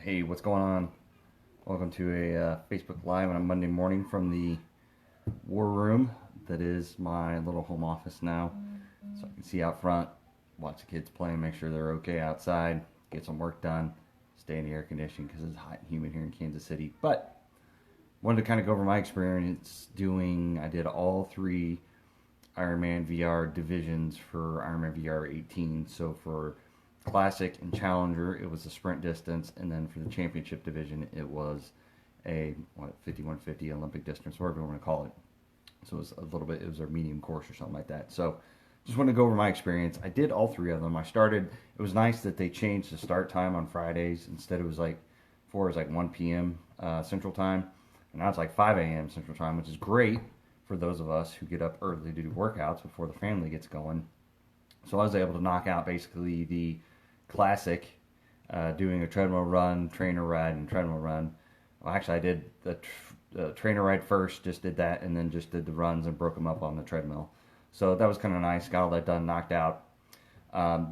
Hey, what's going on? Welcome to a Facebook Live on a Monday morning from the war room that is my little home office now. So I can see out front, watch the kids play, make sure they're okay outside, get some work done, stay in the air conditioning because it's hot and humid here in Kansas City. But wanted to kind of go over my experience I did all three IRONMAN VR divisions for IRONMAN VR18. So for Classic and Challenger, it was a sprint distance, and then for the championship division, it was a 5150 Olympic distance, whatever you want to call it. So it was it was a medium course or something like that. So just want to go over my experience. I did all three of them. It was nice that they changed the start time on Fridays. Instead it was like 1 p.m. Central Time, and now it's like 5 a.m. Central Time, which is great for those of us who get up early to do workouts before the family gets going. So I was able to knock out basically the Classic, doing a treadmill run, trainer ride, and treadmill run. Well, actually, I did the trainer ride first, just did that, and then just did the runs and broke them up on the treadmill. So that was kind of nice. Got all that done, knocked out.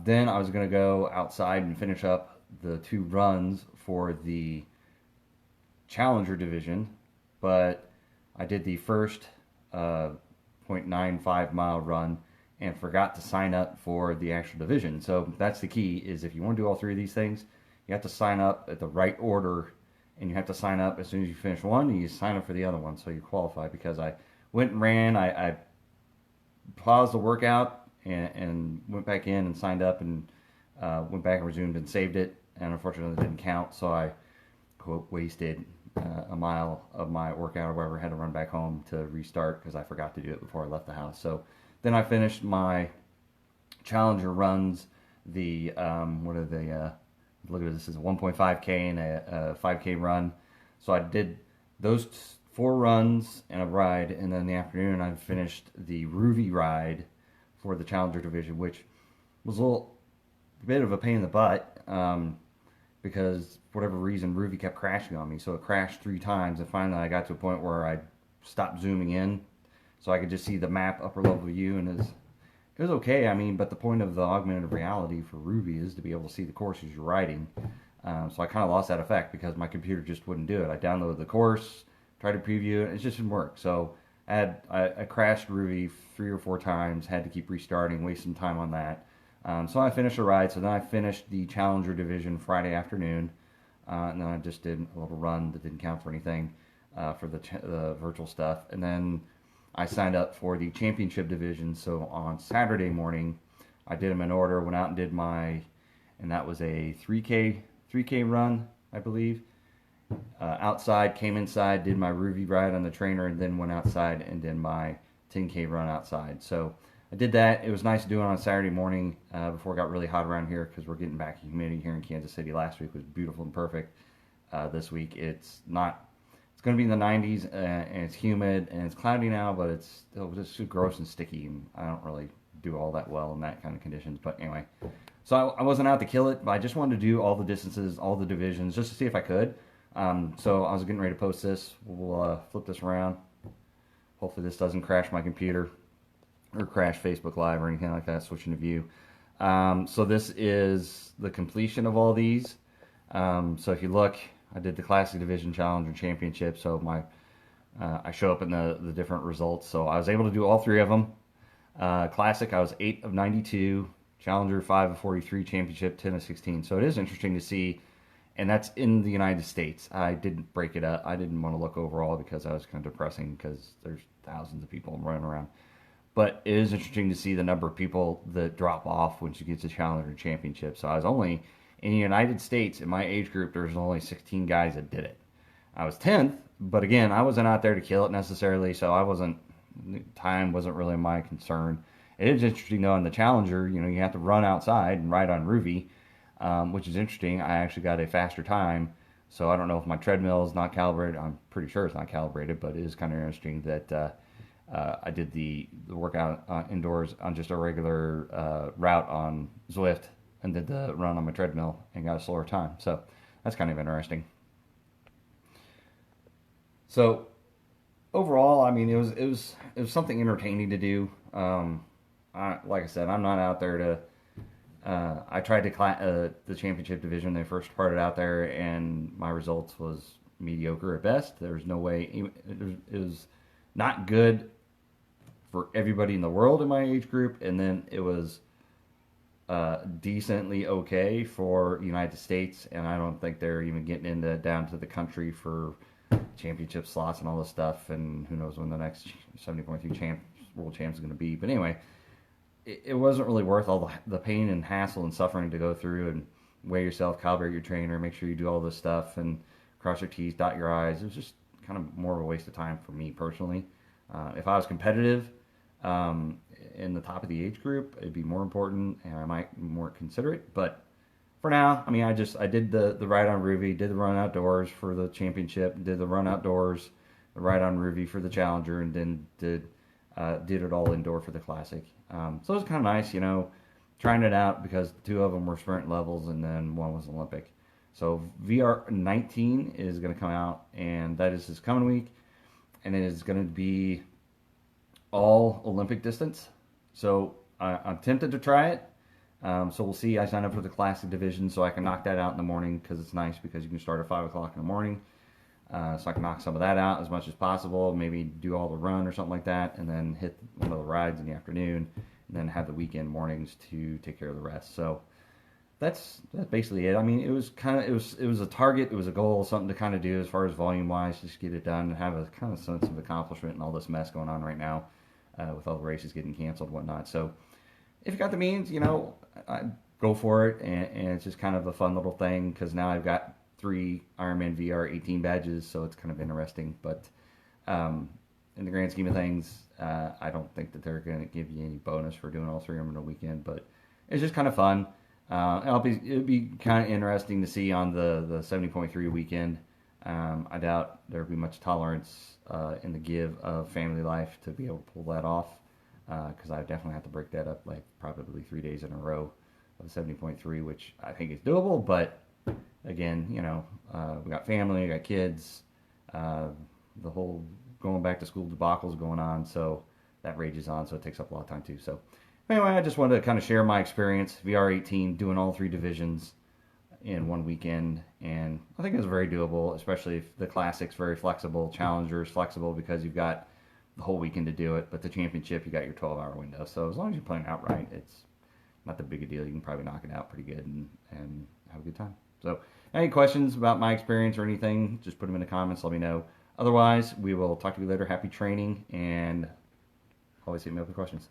Then I was going to go outside and finish up the two runs for the Challenger division, but I did the first 0.95 mile run and forgot to sign up for the actual division. So that's the key, is if you want to do all three of these things, you have to sign up at the right order, and you have to sign up as soon as you finish one, and you sign up for the other one so you qualify. Because I went and ran, I paused the workout and went back in and signed up, and went back and resumed and saved it, and unfortunately it didn't count, so I, quote, wasted a mile of my workout or whatever. I had to run back home to restart because I forgot to do it before I left the house. So then I finished my Challenger runs. Look at this, is a 1.5K and a 5K run. So I did those 4 runs and a ride, and then in the afternoon I finished the Ruby ride for the Challenger division, which was a bit of a pain in the butt, because for whatever reason Ruby kept crashing on me. So it crashed 3 times, and finally I got to a point where I stopped zooming in so I could just see the map upper level view, and it was okay. I mean, but the point of the augmented reality for Ruby is to be able to see the courses you're riding. So I kind of lost that effect because my computer just wouldn't do it. I downloaded the course, tried to preview it, it just didn't work. So I crashed Ruby 3 or 4 times, had to keep restarting, waste some time on that. So I finished the ride. So then I finished the Challenger division Friday afternoon, and then I just did a little run that didn't count for anything for the virtual stuff. And then I signed up for the championship division. So on Saturday morning, I did them in order, went out and did and that was a 3K run, I believe. Outside, came inside, did my Ruby ride on the trainer, and then went outside and did my 10K run outside. So I did that. It was nice to do it on Saturday morning before it got really hot around here, because we're getting back in humidity here in Kansas City. Last week was beautiful and perfect. This week it's not. It's going to be in the 90s, and it's humid, and it's cloudy now, but it's still just gross and sticky, and I don't really do all that well in that kind of conditions. But anyway, so I wasn't out to kill it, but I just wanted to do all the distances, all the divisions, just to see if I could. So I was getting ready to post this. We'll flip this around. Hopefully this doesn't crash my computer or crash Facebook Live or anything like that, switching to view. So this is the completion of all these. So if you look, I did the Classic Division, Challenger, Championship. So I show up in the different results. So I was able to do all 3 of them. Classic, I was 8 of 92. Challenger, 5 of 43. Championship, 10 of 16. So it is interesting to see, and that's in the United States. I didn't break it up. I didn't want to look overall because I was kind of depressing, because there's thousands of people running around. But it is interesting to see the number of people that drop off once you get to Challenger Championship. So I was only, in the United States, in my age group, there's only 16 guys that did it. I was 10th, but again, I wasn't out there to kill it necessarily, so time wasn't really my concern. It is interesting though, in the Challenger, you have to run outside and ride on Ruby, which is interesting. I actually got a faster time, so I don't know if my treadmill is not calibrated. I'm pretty sure it's not calibrated, but it is kind of interesting that I did the workout indoors on just a regular route on Zwift, and did the run on my treadmill and got a slower time. So that's kind of interesting. So overall, I mean, it was something entertaining to do. Like I said, I'm not out there to I tried the championship division when they first started out there, and my results was mediocre at best. There was no way it was not good for everybody in the world in my age group, and then it was decently okay for the United States, and I don't think they're even getting into down to the country for championship slots and all this stuff, and who knows when the next 70.3 world champs is going to be. But anyway, it wasn't really worth all the pain and hassle and suffering to go through and weigh yourself, calibrate your trainer, make sure you do all this stuff, and cross your T's, dot your I's. It was just kind of more of a waste of time for me personally. If I was competitive in the top of the age group, it'd be more important, and I might be more considerate. But for now, I mean, I did the ride on Ruby, did the run outdoors for the championship, did the run outdoors, the ride on Ruby for the challenger, and then did it all indoor for the classic. So it was kind of nice, trying it out because two of them were sprint levels and then one was Olympic. So VR18 is going to come out, and that is this coming week, and it is going to be all Olympic distance. So I'm tempted to try it. So we'll see. I signed up for the classic division so I can knock that out in the morning because it's nice because you can start at 5 o'clock in the morning. So I can knock some of that out as much as possible, maybe do all the run or something like that, and then hit one of the rides in the afternoon, and then have the weekend mornings to take care of the rest. So that's basically it. I mean, it was a target, it was a goal, something to kind of do as far as volume wise, just get it done and have a kind of sense of accomplishment and all this mess going on right now with all the races getting canceled and whatnot. So if you got the means, go for it, and it's just kind of a fun little thing because now I've got 3 IRONMAN VR18 badges, so it's kind of interesting. But in the grand scheme of things, I don't think that they're going to give you any bonus for doing all 3 of them in a weekend. But it's just kind of fun. It'll be kind of interesting to see on the 70.3 weekend. I doubt there'll be much tolerance in the give of family life to be able to pull that off, because I definitely have to break that up like probably 3 days in a row of 70.3, which I think is doable. But again, we got family, we got kids, the whole going back to school debacle is going on, so that rages on, so it takes up a lot of time too. So anyway, I just wanted to kind of share my experience, VR18, doing all 3 divisions in one weekend, and I think it was very doable, especially if the Classic's very flexible, Challenger's flexible because you've got the whole weekend to do it, but the championship, you got your 12-hour window, so as long as you're playing out right, it's not that big a deal. You can probably knock it out pretty good and have a good time. So any questions about my experience or anything, just put them in the comments, let me know. Otherwise, we will talk to you later. Happy training, and always hit me up with questions.